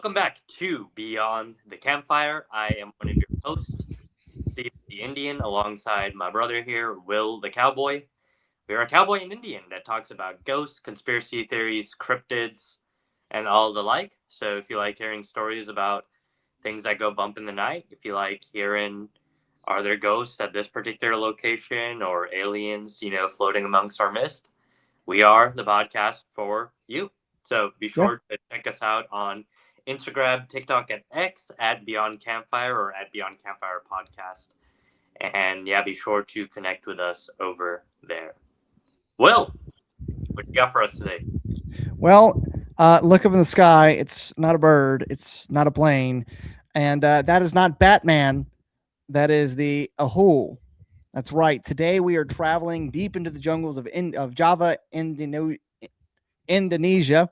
Welcome back to Beyond the Campfire. I am one of your hosts, Steve the Indian, alongside my brother here, Will the Cowboy. We are a cowboy and Indian that talks about ghosts, conspiracy theories, cryptids, and all the like. So if you like hearing stories about things that go bump in the night, if you like hearing are there ghosts at this particular location or aliens, floating amongst our mist, we are the podcast for you. So be Yeah. sure to check us out on Instagram, TikTok, and X at Beyond Campfire or at Beyond Campfire Podcast. And yeah, be sure to connect with us over there. Will, what you got for us today? Well, look up in the sky. It's not a bird. It's not a plane. And that is not Batman. That is the Ahool. That's right. Today we are traveling deep into the jungles of Java, Indonesia,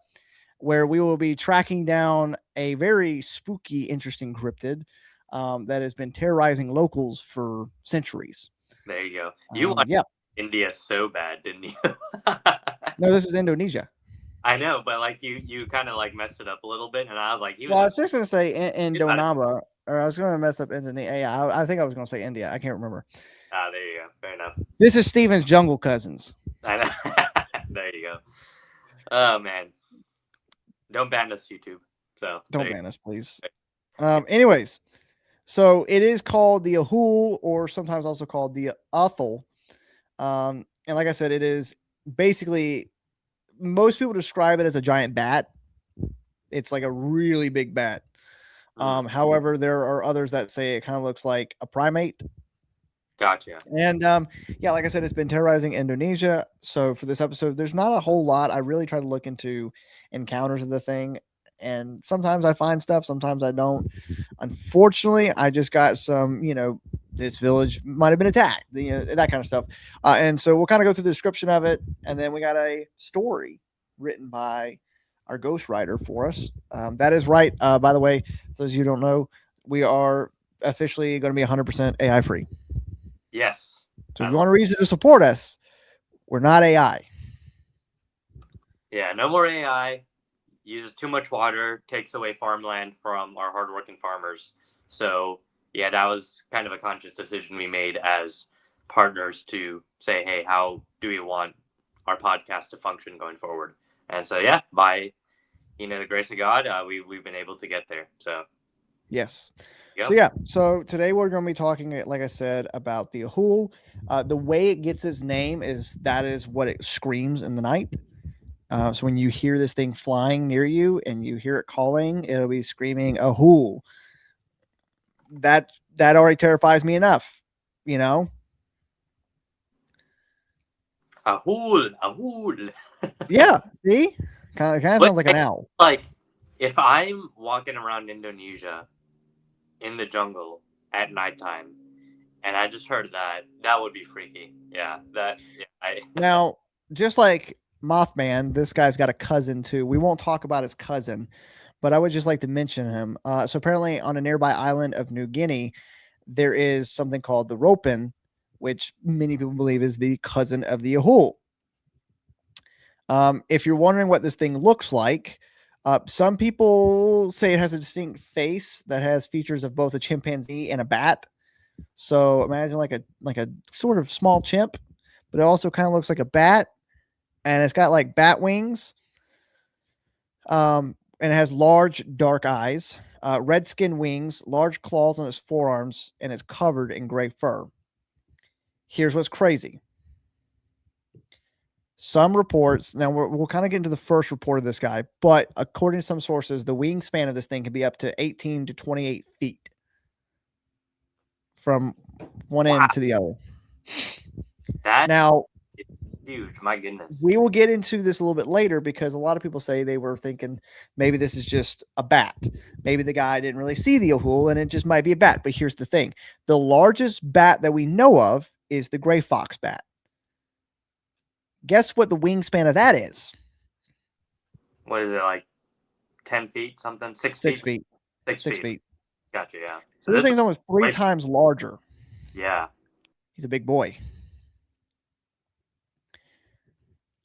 where we will be tracking down a very spooky, interesting cryptid that has been terrorizing locals for centuries. There you go. You wanted Yeah. India so bad, didn't you? No, this is Indonesia. I know, but like you kind of like messed it up a little bit, and I was like, he was Well, I just was just going to say he was about to- Indonaba, or I was going to mess up Indonesia. Yeah, I think I was going to say India. I can't remember. there you go. Fair enough. This is Steven's Jungle Cousins. I know. There you go. Oh man, don't ban us, YouTube. So Don't ban us, please. Anyways, so it is called the Ahool, or sometimes also called the Uthal. And like I said, it is basically, most people describe it as a giant bat. It's like a really big bat. However, there are others that say it kind of looks like a primate. Gotcha. And yeah, like I said, it's been terrorizing Indonesia. So for this episode, there's not a whole lot. I really try to look into encounters of the thing. And sometimes I find stuff, sometimes I don't. Unfortunately, I just got some, this village might have been attacked, that kind of stuff. And so we'll kind of go through the description of it. And then we got a story written by our ghostwriter for us. That is right. By the way, those of you who don't know, we are officially going to be 100% AI free. Yes. So if you want a reason to support us, we're not AI. Yeah, no more AI. Uses too much water, takes away farmland from our hardworking farmers. So yeah, that was kind of a conscious decision we made as partners to say, hey, how do we want our podcast to function going forward? And so yeah, by the grace of God, we've been able to get there. So yes. Yep. So yeah, so today we're going to be talking, like I said, about the Ahool. The way it gets its name is what it screams in the night. So when you hear this thing flying near you and you hear it calling, it'll be screaming Ahool. That already terrifies me enough, Ahool, Ahool. Yeah, see, kind of sounds like an owl. Like if I'm walking around Indonesia in the jungle at nighttime and I just heard that would be freaky. Yeah, Now, just like Mothman, this guy's got a cousin too. We won't talk about his cousin, but I would just like to mention him. So apparently on a nearby island of New Guinea, there is something called the Ropin, which many people believe is the cousin of the Ahool. If you're wondering what this thing looks like, some people say it has a distinct face that has features of both a chimpanzee and a bat. So imagine like a sort of small chimp, but it also kind of looks like a bat, and it's got like bat wings. And it has large dark eyes, red skin wings, large claws on its forearms, and it's covered in gray fur. Here's what's crazy. Some reports, now we'll kind of get into the first report of this guy, but according to some sources, the wingspan of this thing can be up to 18 to 28 feet from one end to the other. Now, huge, my goodness. We will get into this a little bit later because a lot of people say they were thinking maybe this is just a bat. Maybe the guy didn't really see the Ahool and it just might be a bat. But here's the thing. The largest bat that we know of is the gray fox bat. Guess what the wingspan of that is? What is it, like 10 feet, something? 6 feet? 6 feet. Gotcha, yeah. So this thing's almost 3 times larger. Yeah. He's a big boy.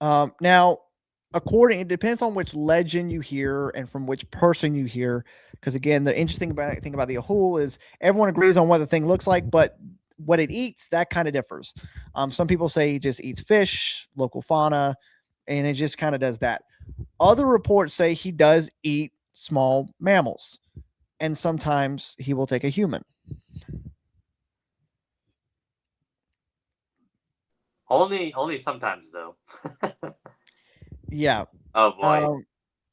Now, it depends on which legend you hear and from which person you hear. Because again, the interesting thing about the Ahool is everyone agrees on what the thing looks like, but what it eats, that kind of differs. Some people say he just eats fish, local fauna, and it just kind of does that. Other reports say he does eat small mammals, and sometimes he will take a human. Only sometimes though. Yeah. Oh boy.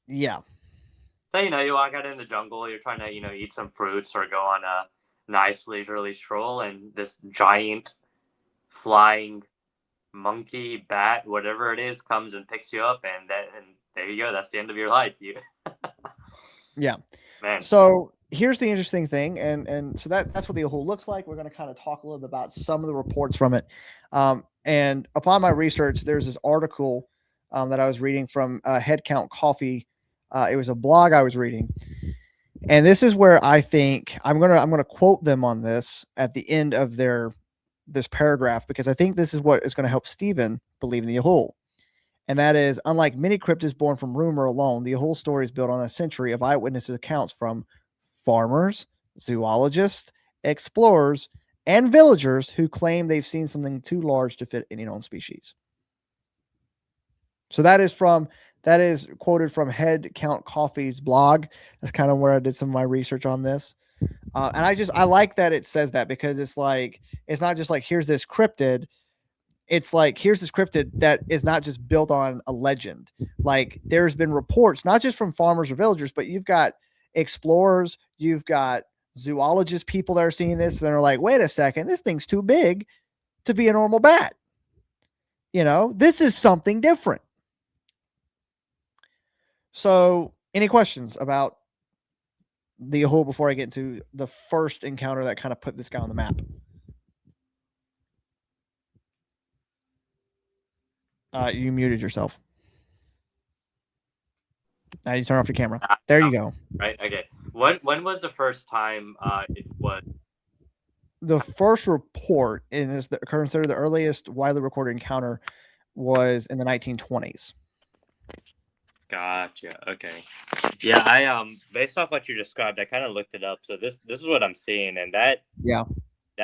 Yeah. So you walk out in the jungle, you're trying to eat some fruits or go on a nice leisurely stroll, and this giant flying monkey, bat, whatever it is, comes and picks you up, and there you go. That's the end of your life. You Yeah. man. So here's the interesting thing, and so that's what the Ahool looks like. We're going to kind of talk a little bit about some of the reports from it. And upon my research, there's this article that I was reading from Head Count Coffee. It was a blog I was reading, and this is where I think I'm gonna quote them on this at the end of this paragraph, because I think this is what is going to help Stephen believe in the Ahool. And that is, unlike many cryptids born from rumor alone, the whole story is built on a century of eyewitness accounts from farmers, zoologists, explorers, and villagers who claim they've seen something too large to fit any known species. So that is quoted from Head Count Coffee's blog. That's kind of where I did some of my research on this. And I like that it says that, because it's not just like here's this cryptid. It's like here's this cryptid that is not just built on a legend. Like there's been reports not just from farmers or villagers, but you've got explorers, you've got zoologists, people that are seeing this and they're like, wait a second, this thing's too big to be a normal bat. This is something different. So any questions about the Ahool before I get into the first encounter that kind of put this guy on the map? You muted yourself. Now you turn off your camera. There you go. Right. Okay. When was the first time it was? The first report, and is considered the earliest widely recorded encounter, was in the 1920s. Gotcha. Okay. Yeah, I based off what you described, I kind of looked it up. So this is what I'm seeing, and that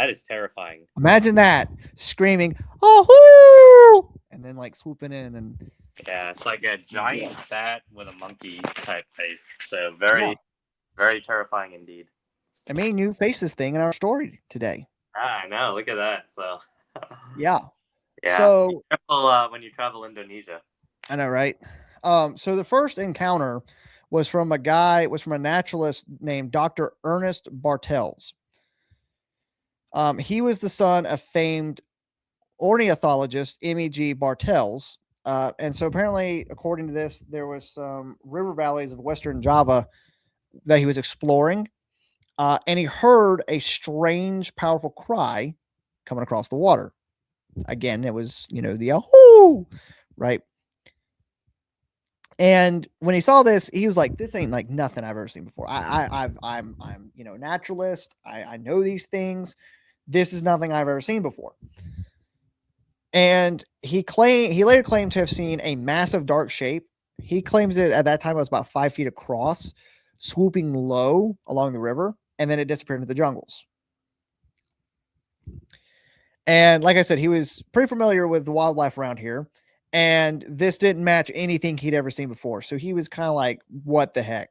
is terrifying. Imagine that screaming, "Oh!" and then like swooping in and yeah, it's like a giant bat with a monkey type face. So very terrifying indeed. I mean, you face this thing in our story today. I know. Look at that. So yeah. So be careful when you travel Indonesia. I know, right? So the first encounter was from a naturalist named Dr. Ernest Bartels. He was the son of famed ornithologist M.E.G. Bartels. And so apparently, according to this, there was some river valleys of Western Java that he was exploring. And he heard a strange, powerful cry coming across the water. Again, it was, the Ahool, right? And when he saw this, he was like, "This ain't like nothing I've ever seen before. I'm naturalist. I know these things. This is nothing I've ever seen before." And he later claimed to have seen a massive dark shape. He claims that at that time it was about 5 feet across, swooping low along the river, and then it disappeared into the jungles. And like I said, he was pretty familiar with the wildlife around here. And this didn't match anything he'd ever seen before. So he was kind of like, what the heck?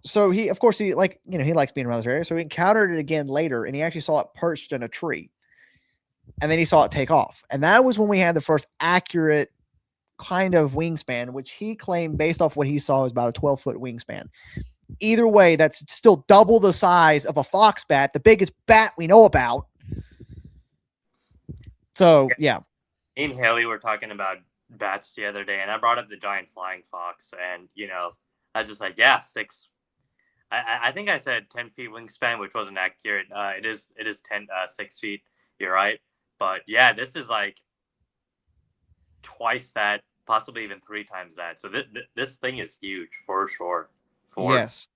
So he likes being around this area. So he encountered it again later, and he actually saw it perched in a tree. And then he saw it take off. And that was when we had the first accurate kind of wingspan, which he claimed based off what he saw was about a 12-foot wingspan. Either way, that's still double the size of a fox bat, the biggest bat we know about. So, yeah. Me and Haley were talking about bats the other day, and I brought up the giant flying fox, and I was just like, yeah, 6. I think I said 10 feet wingspan, which wasn't accurate. It is 6 feet. You're right, but yeah, this is like twice that, possibly even 3 times that. So this thing is huge for sure. Yes.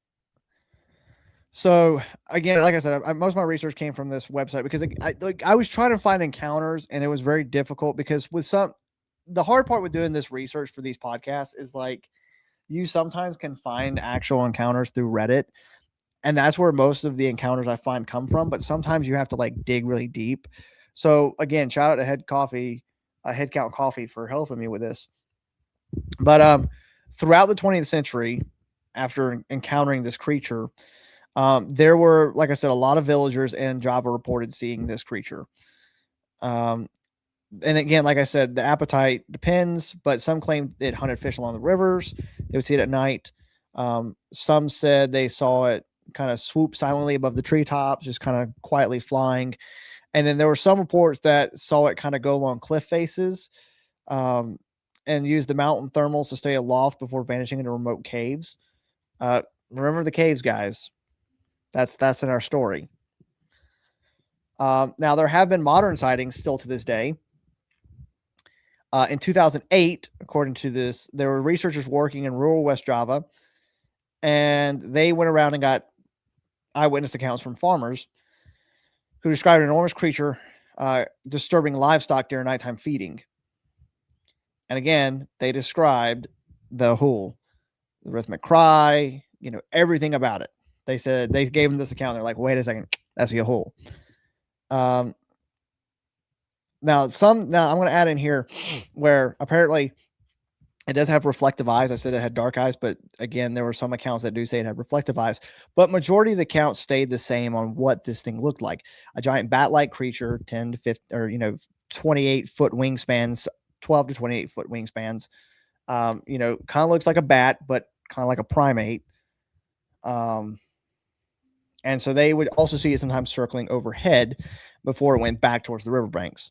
So again, like I said, most of my research came from this website because I was trying to find encounters, and it was very difficult because with some the hard part with doing this research for these podcasts is like you sometimes can find actual encounters through Reddit, and that's where most of the encounters I find come from. But sometimes you have to like dig really deep. So again, shout out to Head Count Coffee for helping me with this. But throughout the 20th century, after encountering this creature, there were, like I said, a lot of villagers in Java reported seeing this creature. Um, and again, like I said, the appetite depends, but some claimed it hunted fish along the rivers. They would see it at night. Some said they saw it kind of swoop silently above the treetops, just kind of quietly flying. And then there were some reports that saw it kind of go along cliff faces, um, and use the mountain thermals to stay aloft before vanishing into remote caves. Remember the caves, guys. That's in our story. Now there have been modern sightings still to this day. In 2008, according to this, there were researchers working in rural West Java, and they went around and got eyewitness accounts from farmers who described an enormous creature disturbing livestock during nighttime feeding. And again, they described the Ahool, the rhythmic cry, everything about it. They said they gave them this account. They're like, wait a second, that's the Ahool. Now I'm going to add in here where apparently it does have reflective eyes. I said it had dark eyes, but again, there were some accounts that do say it had reflective eyes. But majority of the accounts stayed the same on what this thing looked like: a giant bat-like creature, 10 to 50, or 28-foot wingspans, 12 to 28-foot wingspans. Kind of looks like a bat, but kind of like a primate. And so they would also see it sometimes circling overhead before it went back towards the riverbanks.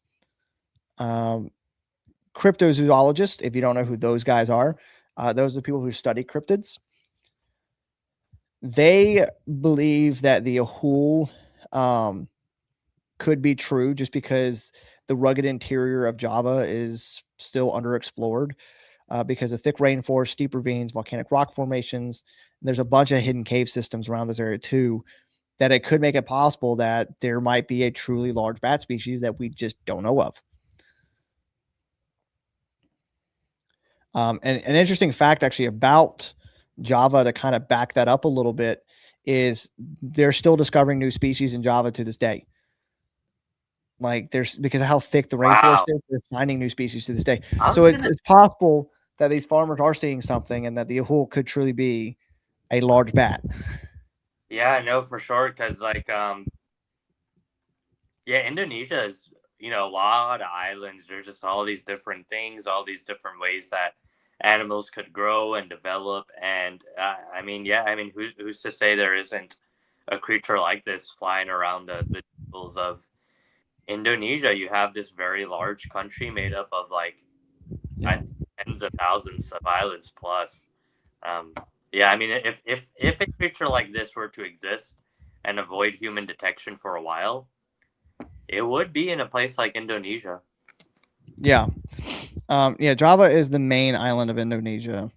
Cryptozoologists, if you don't know who those guys are, those are the people who study cryptids. They believe that the Ahool could be true just because the rugged interior of Java is still underexplored, because of thick rainforest, steep ravines, volcanic rock formations. There's a bunch of hidden cave systems around this area too, that it could make it possible that there might be a truly large bat species that we just don't know of. And an interesting fact actually about Java to kind of back that up a little bit is they're still discovering new species in Java to this day. Like because of how thick the rainforest is, they're finding new species to this day. So it's possible that these farmers are seeing something and that the Ahool could truly be a large bat. Yeah, no, for sure. Because Indonesia is, a lot of islands. There's just all these different things, all these different ways that animals could grow and develop. And who's to say there isn't a creature like this flying around the jungles of Indonesia? You have this very large country made up of tens of thousands of islands plus. If a creature like this were to exist and avoid human detection for a while, it would be in a place like Indonesia. Yeah. Java is the main island of Indonesia.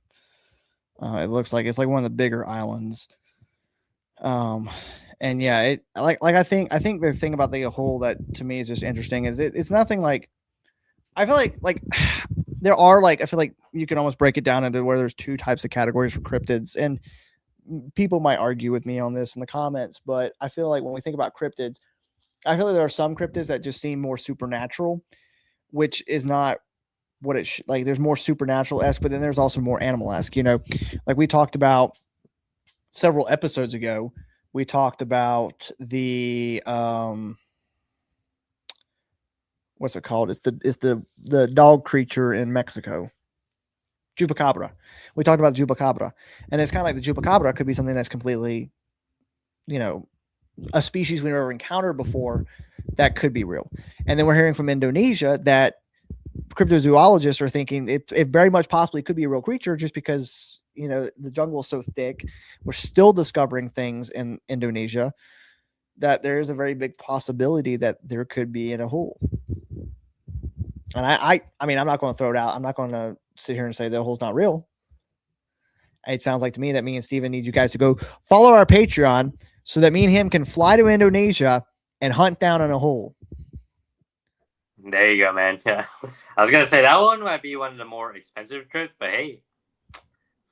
It looks like it's like one of the bigger islands. And yeah, I think the thing about the Ahool that to me is just interesting is it's nothing like, I feel like there are I feel like you can almost break it down into where there's two types of categories for cryptids, and people might argue with me on this in the comments, but I feel like when we think about cryptids, I feel like there are some cryptids that just seem more supernatural, which is not what it there's more supernatural-esque, but then there's also more animal-esque, like we talked about several episodes ago. We talked about the what's it called? It's the dog creature in Mexico, Chupacabra. We talked about the Chupacabra, and it's kind of like the Chupacabra could be something that's completely, a species we never encountered before that could be real. And then we're hearing from Indonesia that cryptozoologists are thinking it very much possibly could be a real creature just because, the jungle is so thick. We're still discovering things in Indonesia that there is a very big possibility that there could be in Ahool. And I mean, I'm not going to throw it out. I'm not going to sit here and say the Ahool's not real. It sounds like to me that me and Steven need you guys to go follow our Patreon so that me and him can fly to Indonesia and hunt down an Ahool. There you go, man. Yeah, I was gonna say that one might be one of the more expensive trips, but hey,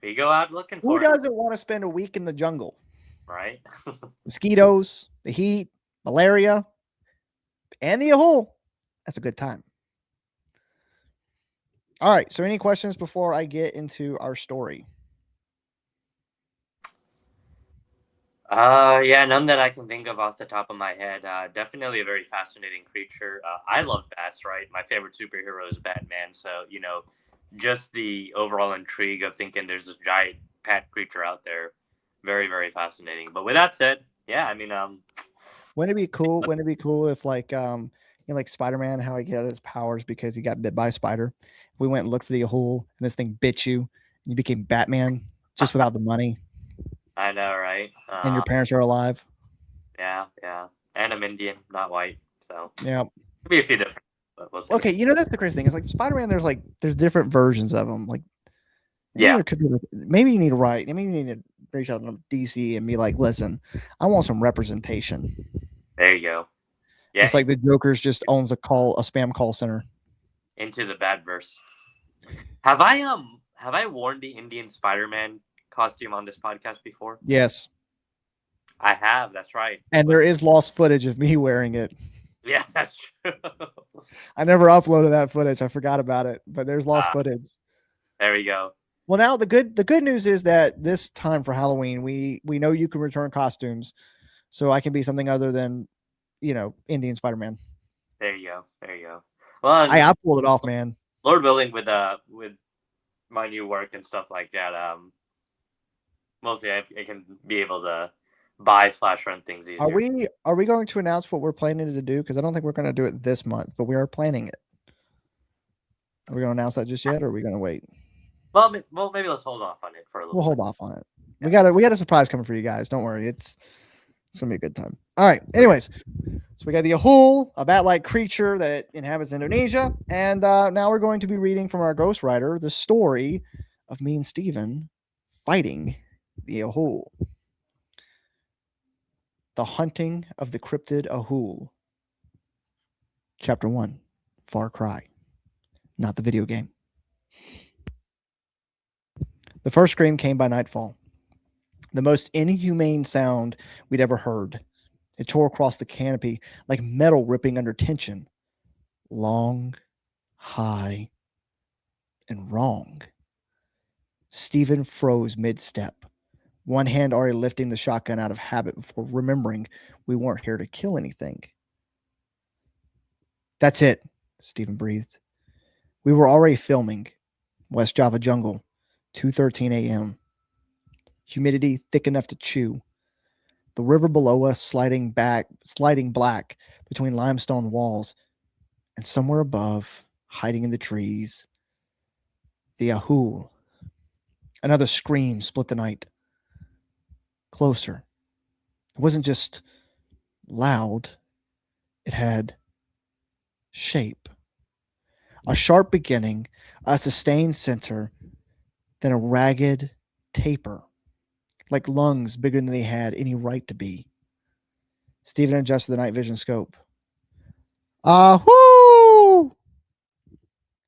we go out looking Who for it, doesn't want to spend a week in the jungle? right? Mosquitoes, the heat, malaria, and the Ahool. That's a good time. All right. So, any questions before I get into our story? Yeah, none that I can think of off the top of my head. Definitely a very fascinating creature. I love bats, right? My favorite superhero is Batman. So, just the overall intrigue of thinking there's this giant pet creature out there. Very, very fascinating. But with that said, yeah, I mean, Wouldn't it be cool? Wouldn't it be cool if like Spider-Man, how he got his powers because he got bit by a spider? We went and looked for the Ahool, and this thing bit you, and you became Batman just without the money, I know, right? and your parents are alive. Yeah, yeah. And I'm Indian, not white. So, Yeah. could be a few different, but we'll see. Okay, that's the crazy thing. It's like Spider-Man. There's different versions of him. Like maybe Yeah, there could be. Maybe you need to write. Maybe you need to reach out to DC and be like, listen, I want some representation. there you go. Yeah, It's like the Joker's just owns a spam call center. into the bad verse. Have I worn the Indian Spider-Man costume on this podcast before? Yes, I have. That's right. and But there is lost footage of me wearing it. yeah, that's true. I never uploaded that footage. I forgot about it, but there's lost Ah, footage. there we go. Well, now the good news is that this time for Halloween, we know you can return costumes, so I can be something other than Indian Spider-Man. There you go. There you go. Well, I and pulled it off, man. Lord willing, with my new work and stuff like that, mostly I can be able to buy/run things Are easier. we going to announce what we're planning to do? Because I don't think we're going to do it this month, but we are planning it. Are we going to announce that just yet, or are we going to wait? Well, maybe let's hold off on it for a We'll little hold bit. off on it. Yeah. We got a surprise coming for you guys. Don't worry. It's gonna be a good time. All right. Anyways, so we got the Ahool, a bat-like creature that inhabits Indonesia, and now we're going to be reading from our ghostwriter the story of me and Steven fighting the Ahool. The Hunting of the Cryptid Ahool. Chapter 1, Far Cry. Not the video game. The first scream came by nightfall. The most inhumane sound we'd ever heard. It tore across the canopy like metal ripping under tension. Long, high, and wrong. Stephen froze mid-step, one hand already lifting the shotgun out of habit before remembering we weren't here to kill anything. That's it, Stephen breathed. We were already filming. West Java jungle, 2:13 a.m. Humidity thick enough to chew. The river below us sliding black between limestone walls, and somewhere above, hiding in the trees, the Ahool. Another scream split the night. Closer. It wasn't just loud, it had shape. A sharp beginning, a sustained center, then a ragged taper, like lungs bigger than they had any right to be. Stephen adjusted the night vision scope. Ahoo!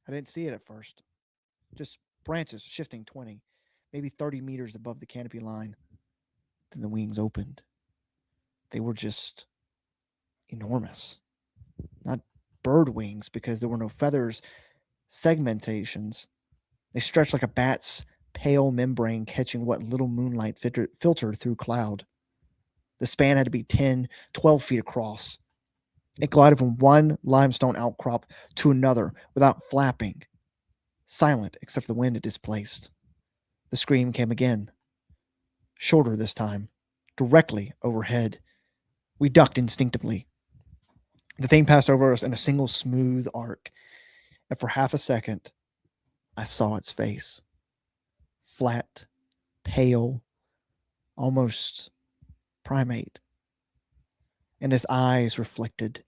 I didn't see it at first. Just branches shifting 20, maybe 30 meters above the canopy line. Then the wings opened. They were just enormous. Not bird wings because there were no feathers, segmentations. They stretched like a bat's pale membrane catching what little moonlight filtered through cloud. The span had to be 10, 12 feet across. It glided from one limestone outcrop to another without flapping, silent except for the wind it displaced. The scream came again, shorter this time, directly overhead. We ducked instinctively. The thing passed over us in a single smooth arc, and for half a second, I saw its face. Flat, pale, almost primate. And his eyes reflected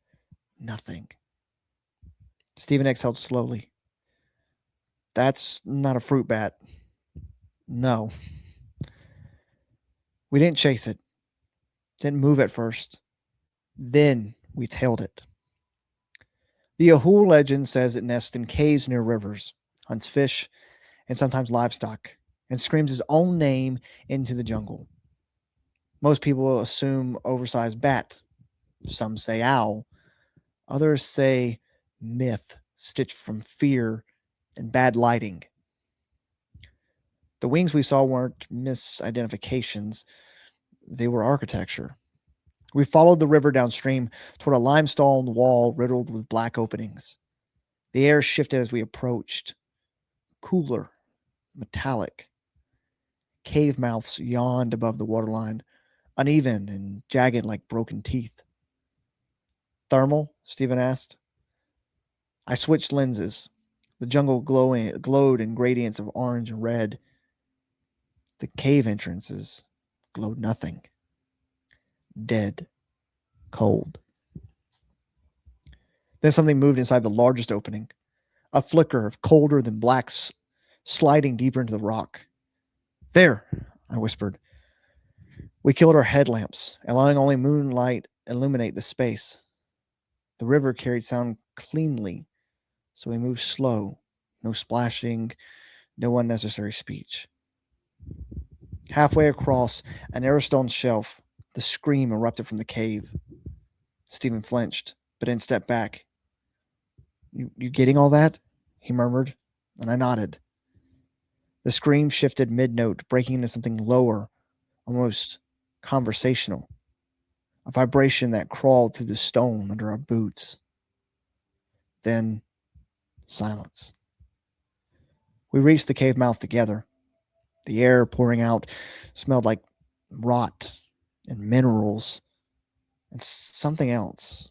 nothing. Stephen exhaled slowly. That's not a fruit bat. No. We didn't chase it. Didn't move at first. Then we tailed it. The Ahool legend says it nests in caves near rivers, hunts fish, and sometimes livestock, and screams his own name into the jungle. Most people assume oversized bat. Some say owl. Others say myth, stitched from fear and bad lighting. The wings we saw weren't misidentifications, they were architecture. We followed the river downstream toward a limestone wall riddled with black openings. The air shifted as we approached, cooler, metallic. Cave mouths yawned above the waterline, uneven and jagged like broken teeth. Thermal? Stephen asked. I switched lenses. The jungle glowed in gradients of orange and red. The cave entrances glowed nothing. Dead. Cold. Then something moved inside the largest opening. A flicker of colder than black sliding deeper into the rock. There, I whispered. We killed our headlamps, allowing only moonlight illuminate the space. The river carried sound cleanly, so we moved slow. No splashing, no unnecessary speech. Halfway across an airstone shelf, the scream erupted from the cave. Stephen flinched, but didn't step back. You getting all that? He murmured, and I nodded. The scream shifted mid-note, breaking into something lower, almost conversational. A vibration that crawled through the stone under our boots. Then, silence. We reached the cave mouth together. The air pouring out smelled like rot and minerals and something else.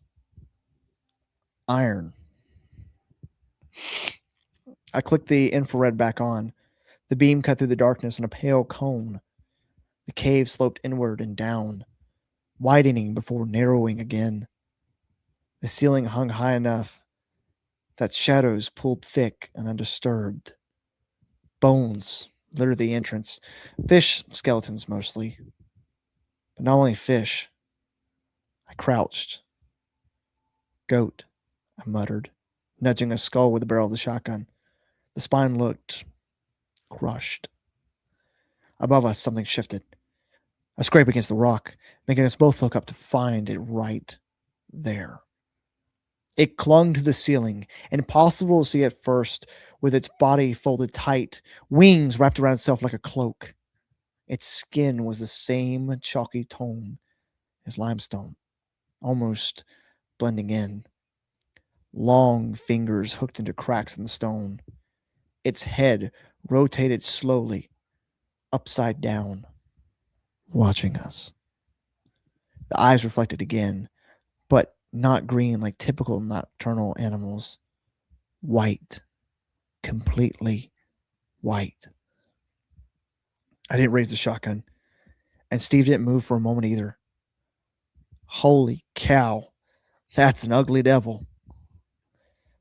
Iron. I clicked the infrared back on. The beam cut through the darkness in a pale cone. The cave sloped inward and down, widening before narrowing again. The ceiling hung high enough that shadows pulled thick and undisturbed. Bones littered the entrance, fish skeletons mostly. But not only fish. I crouched. Goat, I muttered, nudging a skull with the barrel of the shotgun. The spine looked crushed. Above us, something shifted. A scrape against the rock, making us both look up to find it right there. It clung to the ceiling, impossible to see at first, with its body folded tight, wings wrapped around itself like a cloak. Its skin was the same chalky tone as limestone, almost blending in. Long fingers hooked into cracks in the stone. Its head rotated slowly, upside down, watching us. The eyes reflected again, but not green like typical nocturnal animals. White. Completely white. I didn't raise the shotgun, and Steve didn't move for a moment either. Holy cow, that's an ugly devil.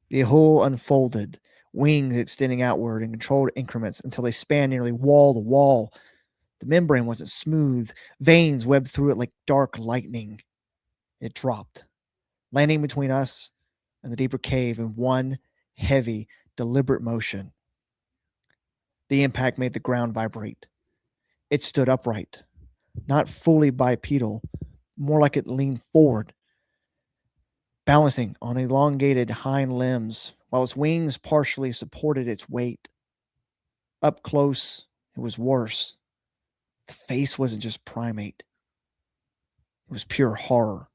The Ahool unfolded, wings extending outward in controlled increments until they spanned nearly wall to wall. The membrane wasn't smooth, veins webbed through it like dark lightning. It dropped, landing between us and the deeper cave in one heavy, deliberate motion. The impact made the ground vibrate. It stood upright, not fully bipedal, more like it leaned forward, balancing on elongated hind limbs while its wings partially supported its weight. Up close, it was worse. The face wasn't just primate, it was pure horror.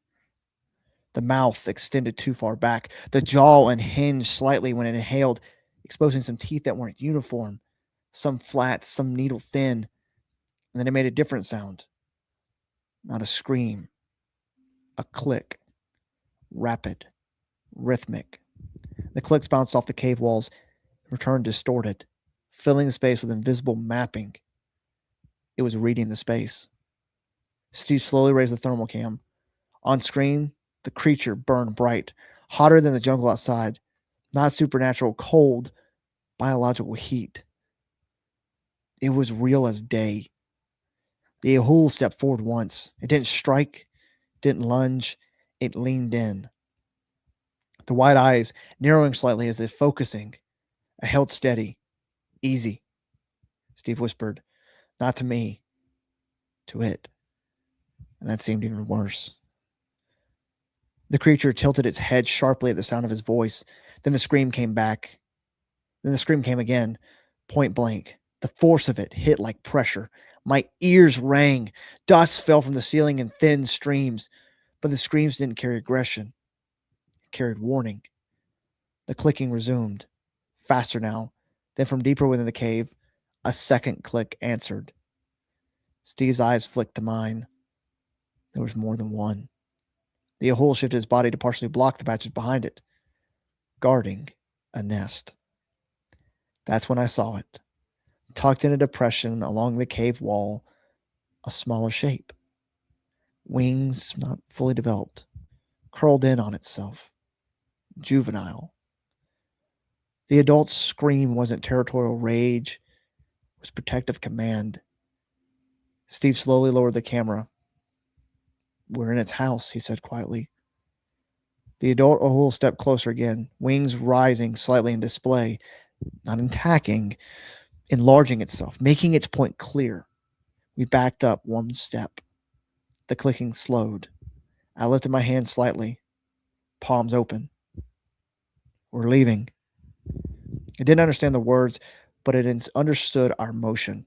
The mouth extended too far back, the jaw unhinged slightly when it inhaled, exposing some teeth that weren't uniform, some flat, some needle thin. And then it made a different sound. Not a scream, a click, rapid, rhythmic. The clicks bounced off the cave walls and returned distorted, filling the space with invisible mapping. It was reading the space. Steve slowly raised the thermal cam. On screen, the creature burned bright, hotter than the jungle outside. Not supernatural cold, biological heat. It was real as day. The Ahool stepped forward once. It didn't strike, didn't lunge, it leaned in. the wide eyes narrowing slightly as if focusing. I held steady. Easy, Steve whispered. Not to me, to it. And that seemed even worse. The creature tilted its head sharply at the sound of his voice. Then the scream came back. Then the scream came again, point blank. The force of it hit like pressure. My ears rang. Dust fell from the ceiling in thin streams. But the screams didn't carry aggression, it carried warning. The clicking resumed, faster now. Then from deeper within the cave, a second click answered. Steve's eyes flicked to mine. There was more than one. The Ahool shifted his body to partially block the patches behind it, guarding a nest. That's when I saw it. Tucked in a depression along the cave wall, a smaller shape. Wings not fully developed, curled in on itself. Juvenile. The adult's scream wasn't territorial rage, it was protective command. Steve slowly lowered the camera. We're in its house, he said quietly. The adult Ahool stepped closer again, wings rising slightly in display, not attacking, enlarging itself, making its point clear. We backed up one step. The clicking slowed. I lifted my hand slightly, palms open. We're leaving. I didn't understand the words, but it understood our motion.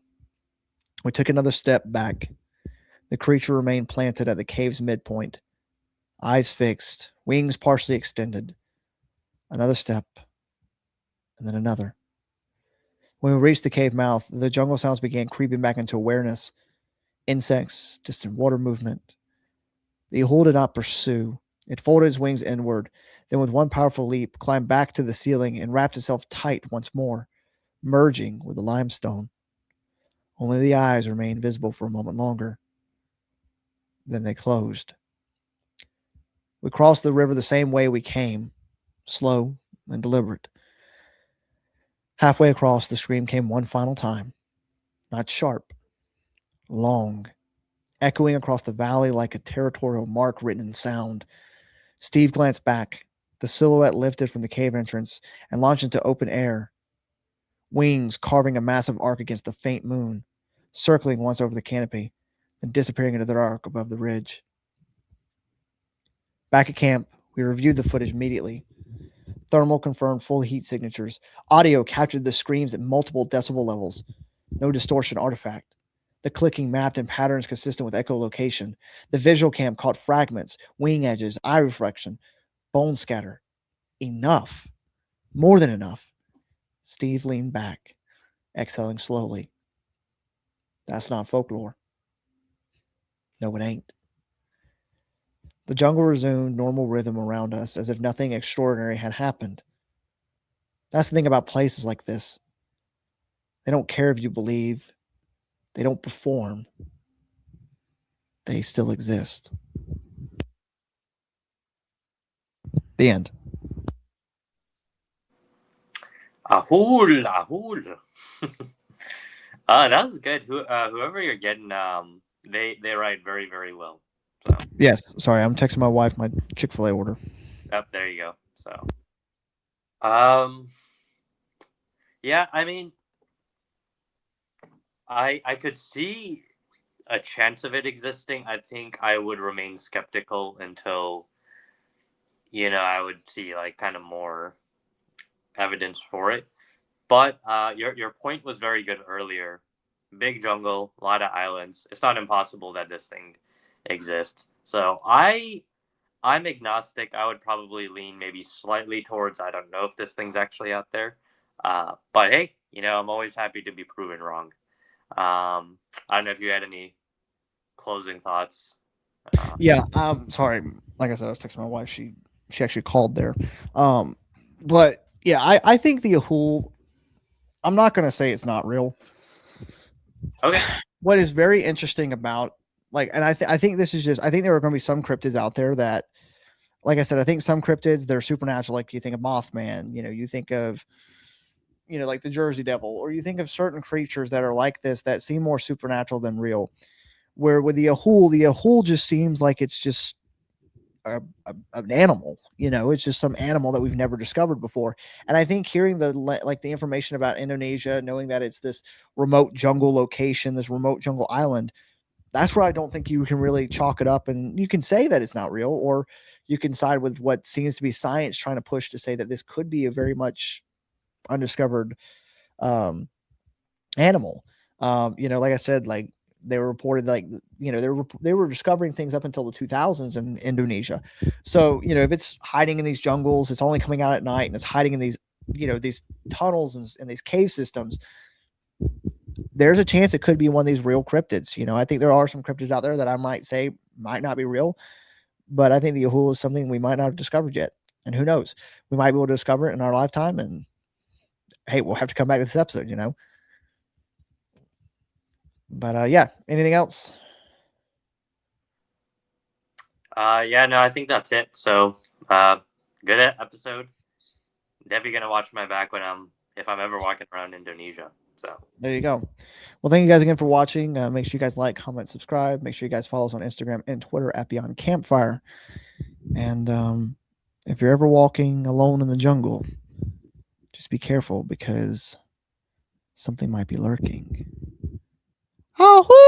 We took another step back. The creature remained planted at the cave's midpoint, eyes fixed, wings partially extended. Another step, and then another. When we reached the cave mouth, the jungle sounds began creeping back into awareness. Insects, distant water movement. The Ahool did not pursue. It folded its wings inward, then with one powerful leap, climbed back to the ceiling and wrapped itself tight once more, merging with the limestone. Only the eyes remained visible for a moment longer. Then they closed. We crossed the river the same way we came, slow and deliberate. Halfway across, the scream came one final time. Not sharp, long, echoing across the valley like a territorial mark written in sound. Steve glanced back. The silhouette lifted from the cave entrance and launched into open air, wings carving a massive arc against the faint moon, circling once over the canopy, then disappearing into the dark above the ridge. Back at camp, we reviewed the footage immediately. Thermal confirmed full heat signatures. Audio captured the screams at multiple decibel levels. No distortion artifact. The clicking mapped in patterns consistent with echolocation. The visual cam caught fragments, wing edges, eye reflection, bone scatter. Enough. More than enough. Steve leaned back, exhaling slowly. That's not folklore. No, it ain't. The jungle resumed normal rhythm around us as if nothing extraordinary had happened. That's the thing about places like this. They don't care if you believe. They don't perform. They still exist. The end. Ahool, Ahool. That was good. Whoever you're getting, they write very, very well. So, Yes. Sorry, I'm texting my wife my Chick-fil-A order. yep, there you go. So, um, yeah, I mean, I could see a chance of it existing. I think I would remain skeptical until, I would see like kind of more evidence for it. But your point was very good earlier. Big jungle, a lot of islands. It's not impossible that this thing exists. So I'm agnostic. I would probably lean maybe slightly towards I don't know if this thing's actually out there. But hey, I'm always happy to be proven wrong. I don't know if you had any closing thoughts. Yeah. Sorry. Like I said, I was texting my wife. She actually called there. But yeah, I think the Ahool. I'm not going to say it's not real. Okay. What is very interesting about and I think this is just I think there are going to be some cryptids out there that, like I said, I think some cryptids they're supernatural. Like you think of Mothman, you think of like the Jersey Devil, or you think of certain creatures that are like this that seem more supernatural than real. Where with the Ahool just seems like it's just an animal. It's just some animal that we've never discovered before. And I think hearing the information about Indonesia, knowing that it's this remote jungle location, this remote jungle island, that's where I don't think you can really chalk it up, and you can say that it's not real, or you can side with what seems to be science trying to push to say that this could be a very much undiscovered um, animal. Like I said, like they were reported, like they were discovering things up until the 2000s in Indonesia. So if it's hiding in these jungles, it's only coming out at night, and it's hiding in these tunnels and these cave systems. There's a chance it could be one of these real cryptids. I think there are some cryptids out there that I might say might not be real, but I think the Ahool is something we might not have discovered yet. And who knows? We might be able to discover it in our lifetime. And hey, we'll have to come back to this episode. But yeah, anything else? Yeah, no, I think that's it. So, good episode. Definitely gonna watch my back if I'm ever walking around Indonesia. So there you go. Well, thank you guys again for watching. Make sure you guys like, comment, subscribe. Make sure you guys follow us on Instagram and Twitter at Beyond Campfire. And if you're ever walking alone in the jungle, just be careful because something might be lurking. Ahool!